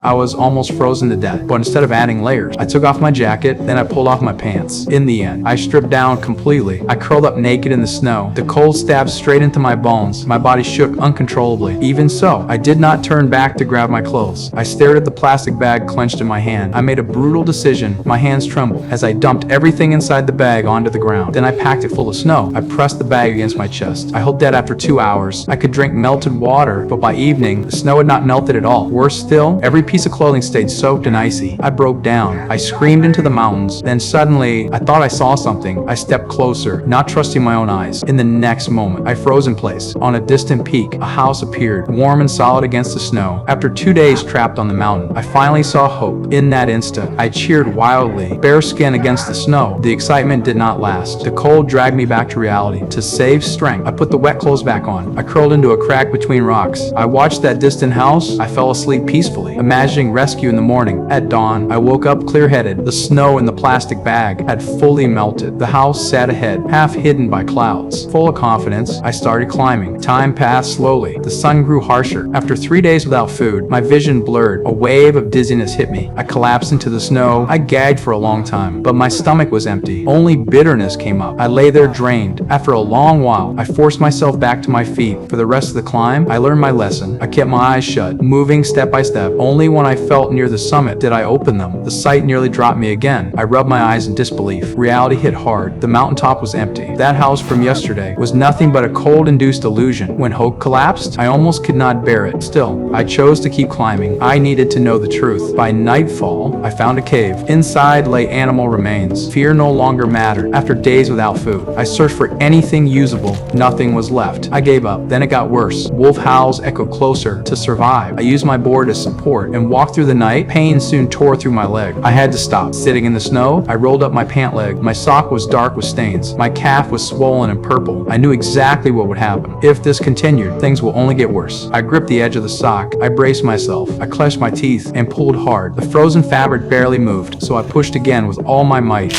I was almost frozen to death, but instead of adding layers, I took off my jacket, then I pulled off my pants. In the end, I stripped down completely. I curled up naked in the snow. The cold stabbed straight into my bones. My body shook uncontrollably. Even so, I did not turn back to grab my clothes. I stared at the plastic bag clenched in my hand. I made a brutal decision. My hands trembled as I dumped everything inside the bag onto the ground. Then I packed it full of snow. I pressed the bag against my chest. I held dead after 2 hours. I could drink melted water, but by evening, the snow had not melted at all. Worse still, every piece of clothing stayed soaked and icy. I broke down. I screamed into the mountains. Then suddenly, I thought I saw something. I stepped closer, not trusting my own eyes. In the next moment, I froze in place. On a distant peak, a house appeared, warm and solid against the snow. After 2 days trapped on the mountain, I finally saw hope. In that instant, I cheered wildly, bare skin against the snow. The excitement did not last. The cold dragged me back to reality. To save strength, I put the wet clothes back on. I curled into a crack between rocks. I watched that distant house. I fell asleep peacefully, imagining rescue in the morning. At dawn, I woke up clear-headed. The snow in the plastic bag had fully melted. The house sat ahead, half hidden by clouds. Full of confidence, I started climbing. Time passed slowly. The sun grew harsher. After 3 days without food, my vision blurred. A wave of dizziness hit me. I collapsed into the snow. I gagged for a long time, but my stomach was empty. Only bitterness came up. I lay there drained. After a long while, I forced myself back to my feet. For the rest of the climb, I learned my lesson. I kept my eyes shut, moving step by step. Only when I felt near the summit did I open them. The sight nearly dropped me again. I rubbed my eyes in disbelief. Reality hit hard. The mountaintop was empty. That house from yesterday was nothing but a cold-induced illusion. When hope collapsed, I almost could not bear it. Still, I chose to keep climbing. I needed to know the truth. By nightfall, I found a cave. Inside lay animal remains. Fear no longer mattered. After days without food, I searched for anything usable. Nothing was left. I gave up. Then it got worse. Wolf howls echoed closer. To survive, I used my board as support and walked through the night. Pain soon tore through my leg. I had to stop. Sitting in the snow, I rolled up my pant leg. My sock was dark with stains. My calf was swollen and purple. I knew exactly what would happen. If this continued, things will only get worse. I gripped the edge of the sock. I braced myself. I clenched my teeth and pulled hard. The frozen fabric barely moved, so I pushed again with all my might.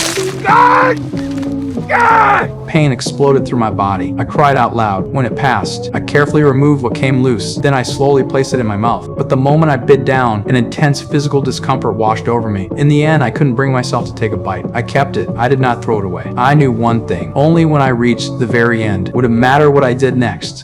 God! God! Pain exploded through my body. I cried out loud. When it passed, I carefully removed what came loose. Then I slowly placed it in my mouth. But the moment I bit down, an intense physical discomfort washed over me. In the end, I couldn't bring myself to take a bite. I kept it. I did not throw it away. I knew one thing. Only when I reached the very end would it matter what I did next.